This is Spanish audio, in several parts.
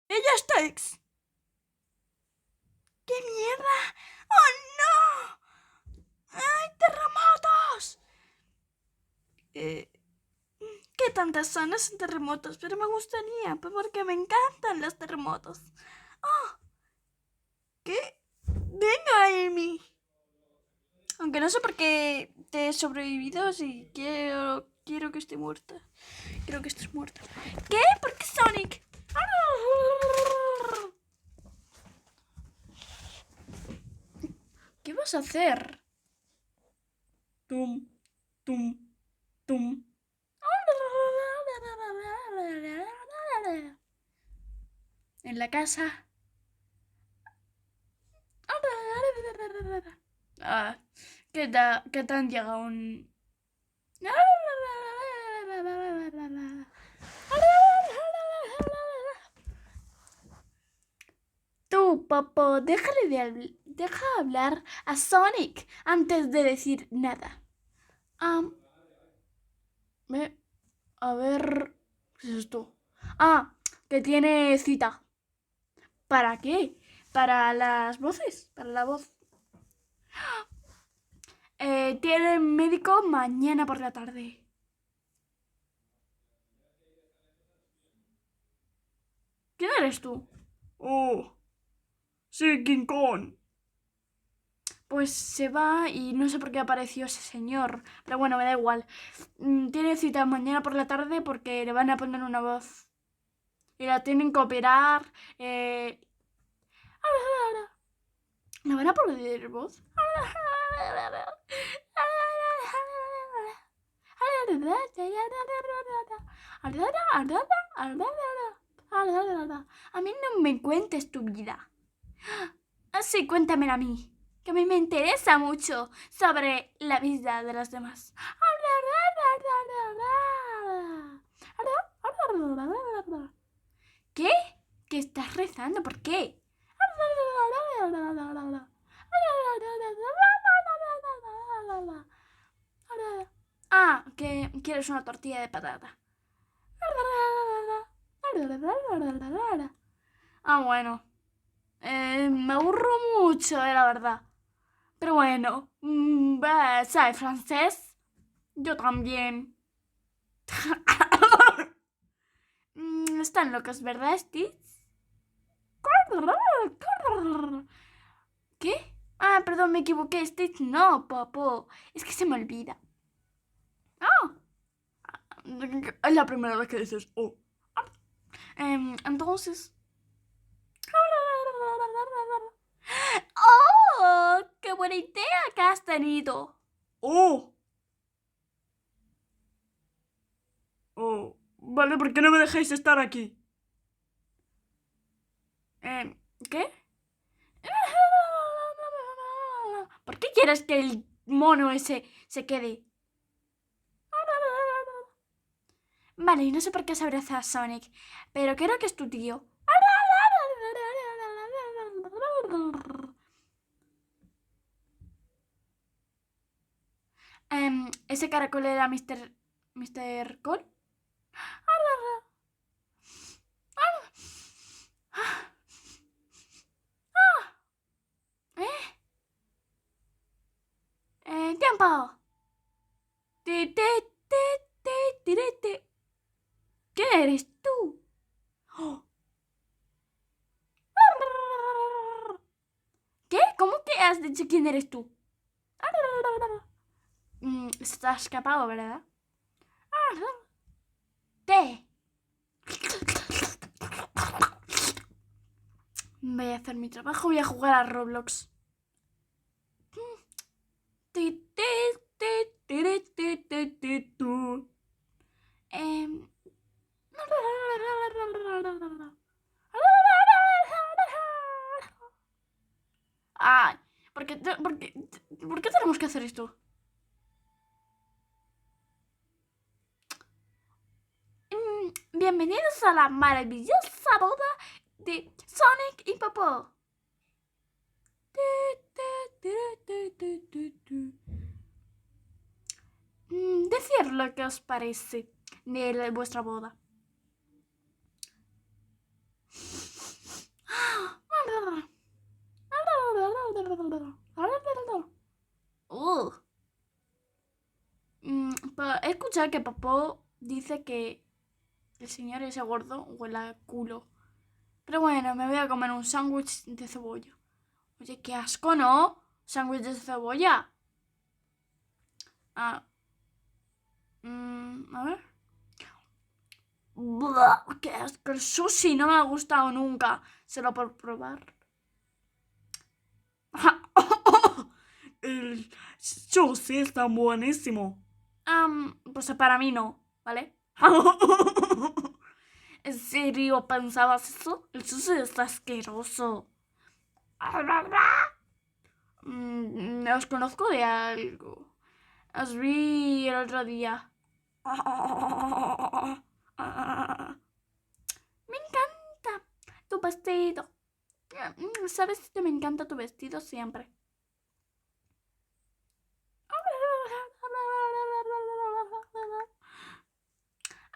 ¡Ella está ex! ¡Qué mierda! ¡Oh, no! ¡Ay, terremotos! Eh, ¿Qué tantas zonas en terremotos? Pero me gustaría, porque me encantan los terremotos. ¡Oh! ¿Qué? Venga, Amy. Aunque no sé por qué te he sobrevivido si quiero que esté muerta. Quiero que estés muerta. ¿Qué? ¿Por qué Sonic? ¿Qué vas a hacer? Tum, tum, tum. En la casa. Ah, ¿qué te han llegado un... Tú, Popo, deja hablar a Sonic antes de decir nada. Am, me- a ver, ¿qué es esto? Ah, que tiene cita. ¿Para qué? Para las voces, para la voz. Tiene médico mañana por la tarde. ¿Quién eres tú? Oh, sí, King Kong. Pues se va y no sé por qué apareció ese señor. Pero bueno, me da igual. Tiene cita mañana por la tarde porque le van a poner una voz. Y la tienen que operar. Eh... ¿Le van a poner voz? A mí no me cuentes tu vida. Así cuéntamela a mí, que a mí me interesa mucho sobre la vida de los demás. ¿Qué? ¿Qué estás rezando? ¿Por qué? Ah, que quieres una tortilla de patata. Ah, bueno. Me aburro mucho, la verdad. Pero bueno, ¿sabes francés? Yo también. Están locos, ¿verdad, Stitch? ¿Qué? Ah, perdón, me equivoqué. Stitch no, Popo. Es que se me olvida. Ah, es la primera vez que dices oh. Entonces... ¡Oh! ¡Qué buena idea que has tenido! ¡Oh! Oh, vale, ¿por qué no me dejáis estar aquí? ¿Qué? ¿Por qué quieres que el mono ese se quede? Vale, y no sé por qué se abraza a Sonic, pero creo que es tu tío. ¿Ese caracol era Mr. Cole? ¿Eh? ¡Tiempo! Ti, ti, ti, ti, tiri, ti. ¿Qué eres tú? Oh. ¿Qué? ¿Cómo que has dicho quién eres tú? Se ha escapado, ¿verdad? ¿Qué? Voy a hacer mi trabajo, voy a jugar a Roblox. Ti, ti, ti, tiri, ti, ti, ti, tu. Em, Ay, ¿por qué tenemos que hacer esto? Bienvenidos a la maravillosa boda de Sonic y Popó. Decir lo que os parece de vuestra boda. escucha que Popó dice que el señor ese gordo huele a culo. Pero bueno, me voy a comer un sándwich de cebolla. Oye, qué asco, ¿no? Sándwich de cebolla. A ver. Buah, qué asco. El sushi no me ha gustado nunca. Solo por probar. El sushi está buenísimo. Pues para mí no, ¿vale? ¿En serio pensabas eso? El sushi está asqueroso. Os conozco de algo. Os vi el otro día. Me encanta tu vestido. ¿Sabes que me encanta tu vestido siempre?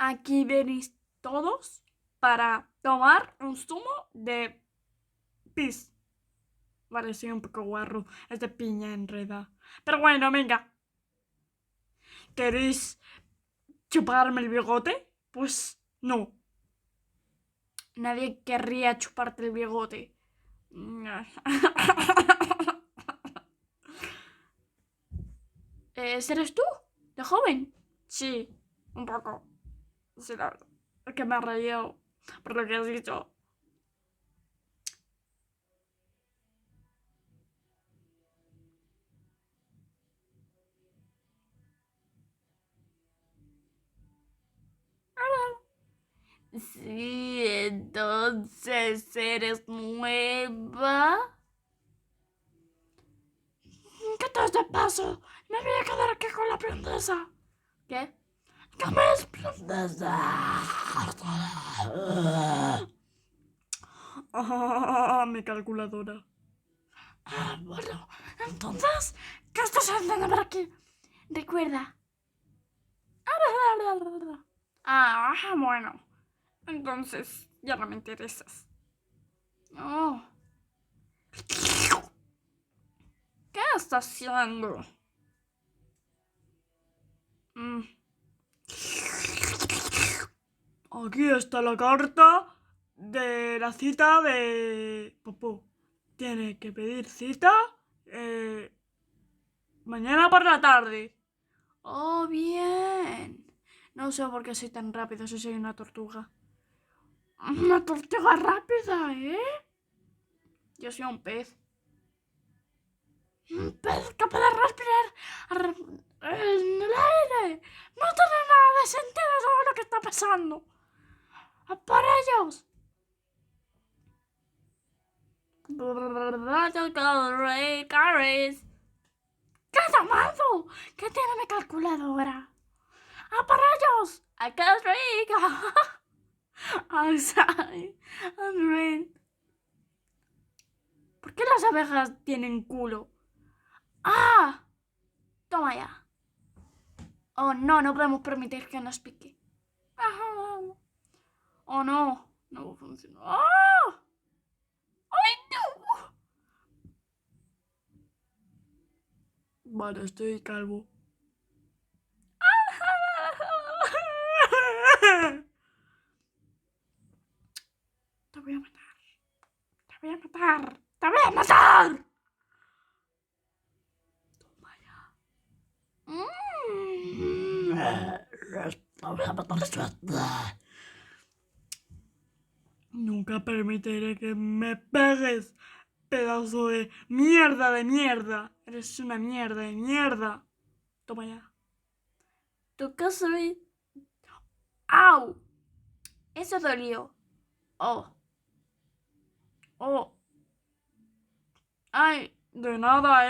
Aquí venís todos para tomar un zumo de pis. Vale, soy un poco guarro. Es de piña enreda. Pero bueno, venga. ¿Queréis chuparme el bigote? Pues no. Nadie querría chuparte el bigote. ¿Eres tú? ¿De joven? Sí, un poco. Sí, la verdad. Es que me ha reído por lo que has dicho. Sí, entonces eres nueva. ¿Qué te de paso? Me voy a quedar aquí con la princesa. ¿Qué? ¿Qué me es princesa? Mi calculadora. Bueno, entonces, ¿qué estás haciendo por aquí? Recuerda. Bueno. Entonces, ya no me interesas. Oh. ¿Qué estás haciendo? Aquí está la carta de la cita de Popó. Tiene que pedir cita mañana por la tarde. Oh, bien. No sé por qué soy tan rápido si soy una tortuga. Una tortuga rápida, ¿eh? Yo soy un pez. Un pez capaz de respirar en el aire. No tiene nada de sentido todo lo que está pasando. ¡A por ellos! ¿Qué ha llamado? ¿Qué tiene mi calculadora? ¡A por ellos! ¡A Costa Rica! I'm sorry. I'm red. ¿Por qué las abejas tienen culo? ¡Ah! Toma ya. Oh no, no podemos permitir que nos pique. Oh no, no funciona. ¡Ah! ¡Ay no! Vale, estoy calvo. Te voy a matar. Te voy a matar. Te voy a matar. Toma ya. Nunca permitiré que me pegues, pedazo de mierda de mierda. Eres una mierda de mierda. Toma ya. ¿Tú qué soy? ¡Au! Eso dolió. Oh. Oh. Ay, De nada,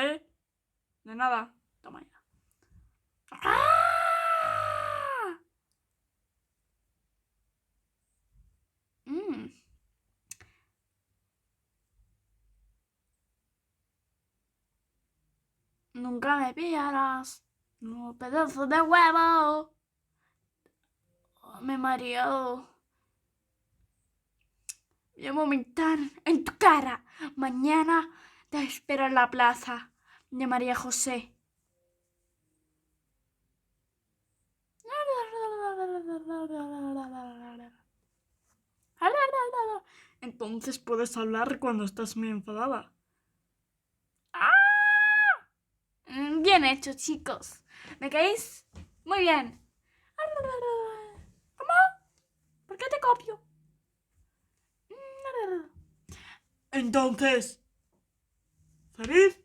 De nada. toma ya. ¡Ah! Nunca me pillarás. No, pedazo de huevo. Oh, me mareó. Voy a vomitar en tu cara. Mañana te espero en la plaza de María José. Entonces puedes hablar cuando estás muy enfadada. Bien hecho, chicos. ¿Me caéis? Muy bien. ¿Cómo? ¿Por qué te copio? Entonces, feliz